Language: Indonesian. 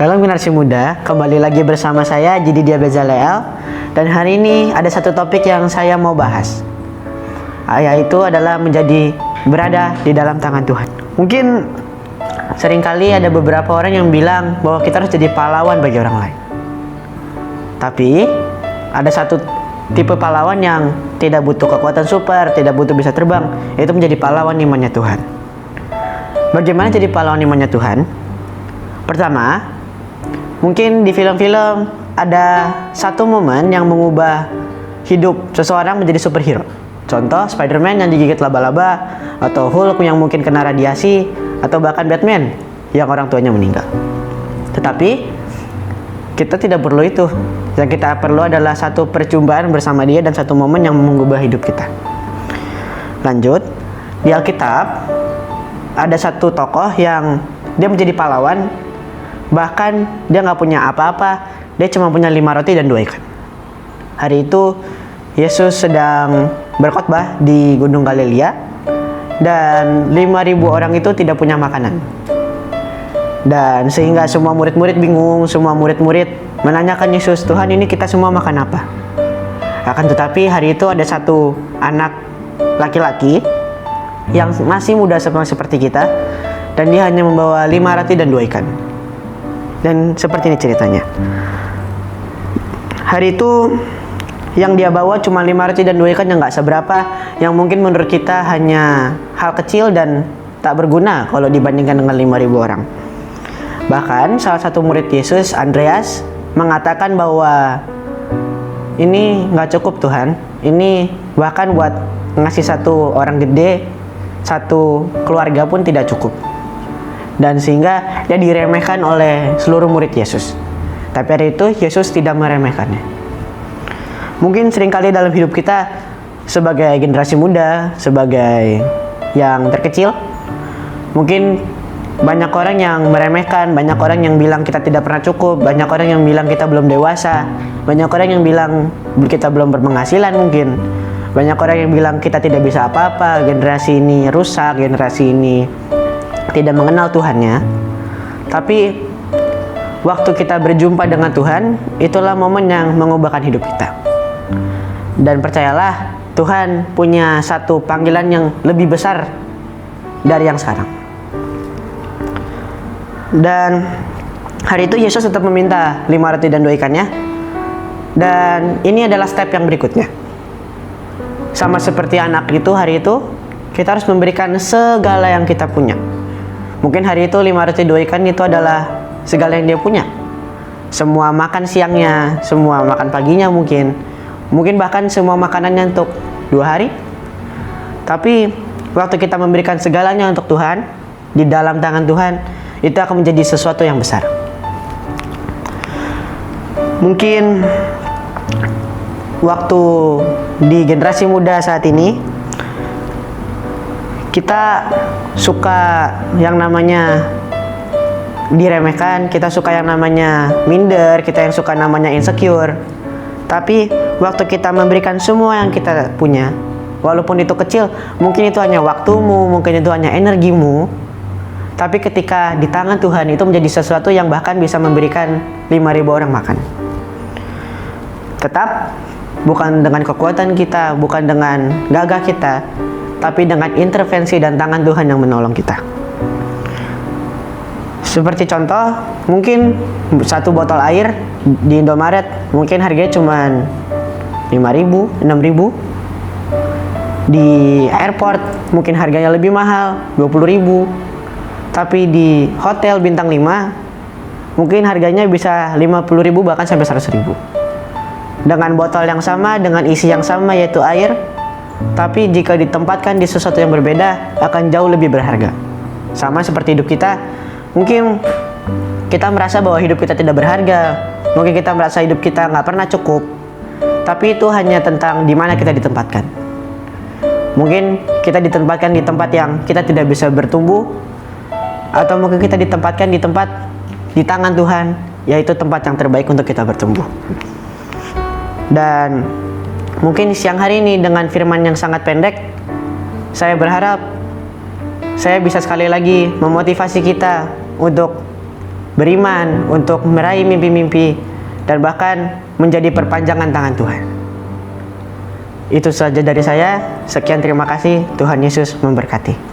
Shalom generasi muda, kembali lagi bersama saya Jididia Bezaleel. Dan hari ini ada satu topik yang saya mau bahas, yaitu adalah berada di dalam tangan Tuhan. Mungkin seringkali ada beberapa orang yang bilang bahwa kita harus jadi pahlawan bagi orang lain. Tapi ada satu tipe pahlawan yang tidak butuh kekuatan super, tidak butuh bisa terbang, yaitu menjadi pahlawan imannya Tuhan. Bagaimana jadi pahlawan imannya Tuhan? Pertama, mungkin di film-film ada satu momen yang mengubah hidup seseorang menjadi superhero. Contoh Spider-Man yang digigit laba-laba, atau Hulk yang mungkin kena radiasi, atau bahkan Batman yang orang tuanya meninggal. Tetapi kita tidak perlu itu. Yang kita perlu adalah satu perjumpaan bersama dia dan satu momen yang mengubah hidup kita. Lanjut, di Alkitab ada satu tokoh yang dia menjadi pahlawan. Bahkan dia nggak punya apa-apa, dia cuma punya 5 roti dan 2 ikan. Hari itu Yesus sedang berkhotbah di Gunung Galilea, dan 5.000 orang itu tidak punya makanan. Dan sehingga semua murid-murid bingung, semua murid-murid menanyakan Yesus, "Tuhan, ini kita semua makan apa?" Akan tetapi hari itu ada satu anak laki-laki yang masih muda seperti kita, dan dia hanya membawa 5 roti dan 2 ikan. Dan seperti ini ceritanya. Hari itu yang dia bawa cuma 5 roti dan 2 ikan yang gak seberapa, yang mungkin menurut kita hanya hal kecil dan tak berguna kalau dibandingkan dengan 5.000 orang. Bahkan salah satu murid Yesus, Andreas, mengatakan bahwa ini gak cukup Tuhan, ini bahkan buat ngasih satu orang gede, satu keluarga pun tidak cukup. Dan sehingga dia diremehkan oleh seluruh murid Yesus. Tapi hari itu Yesus tidak meremehkannya. Mungkin seringkali dalam hidup kita sebagai generasi muda, sebagai yang terkecil, mungkin banyak orang yang meremehkan, banyak orang yang bilang kita tidak pernah cukup, banyak orang yang bilang kita belum dewasa, banyak orang yang bilang kita belum berpenghasilan mungkin. Banyak orang yang bilang kita tidak bisa apa-apa, generasi ini rusak, generasi ini tidak mengenal Tuhannya. Tapi waktu kita berjumpa dengan Tuhan, itulah momen yang mengubahkan hidup kita. Dan percayalah, Tuhan punya satu panggilan yang lebih besar dari yang sekarang. Dan hari itu Yesus tetap meminta 5 roti dan 2 ikannya. Dan ini adalah step yang berikutnya. Sama seperti anak itu, hari itu kita harus memberikan segala yang kita punya. Mungkin hari itu 5 roti 2 ikan itu adalah segala yang dia punya. Semua makan siangnya, semua makan paginya mungkin bahkan semua makanannya untuk 2 hari. Tapi waktu kita memberikan segalanya untuk Tuhan, di dalam tangan Tuhan, itu akan menjadi sesuatu yang besar. Mungkin waktu di generasi muda saat ini, kita suka yang namanya diremehkan, kita suka yang namanya minder, kita yang suka namanya insecure. Tapi waktu kita memberikan semua yang kita punya, walaupun itu kecil, mungkin itu hanya waktumu, mungkin itu hanya energimu, tapi ketika di tangan Tuhan itu menjadi sesuatu yang bahkan bisa memberikan 5.000 orang makan. Tetap bukan dengan kekuatan kita, bukan dengan gagah kita, tapi dengan intervensi dan tangan Tuhan yang menolong kita. Seperti contoh, mungkin satu botol air di Indomaret mungkin harganya cuma 5.000, 6.000. Di airport mungkin harganya lebih mahal, 20.000. Tapi di hotel bintang 5 mungkin harganya bisa 50.000 bahkan sampai 100.000. Dengan botol yang sama, dengan isi yang sama yaitu air, tapi jika ditempatkan di sesuatu yang berbeda akan jauh lebih berharga. Sama seperti hidup kita, mungkin kita merasa bahwa hidup kita tidak berharga, mungkin kita merasa hidup kita nggak pernah cukup. Tapi itu hanya tentang di mana kita ditempatkan. Mungkin kita ditempatkan di tempat yang kita tidak bisa bertumbuh, atau mungkin kita ditempatkan di tempat di tangan Tuhan, yaitu tempat yang terbaik untuk kita bertumbuh. Dan mungkin siang hari ini dengan firman yang sangat pendek, saya berharap saya bisa sekali lagi memotivasi kita untuk beriman untuk meraih mimpi-mimpi, dan bahkan menjadi perpanjangan tangan Tuhan. Itu saja dari saya. Sekian, terima kasih. Tuhan Yesus memberkati.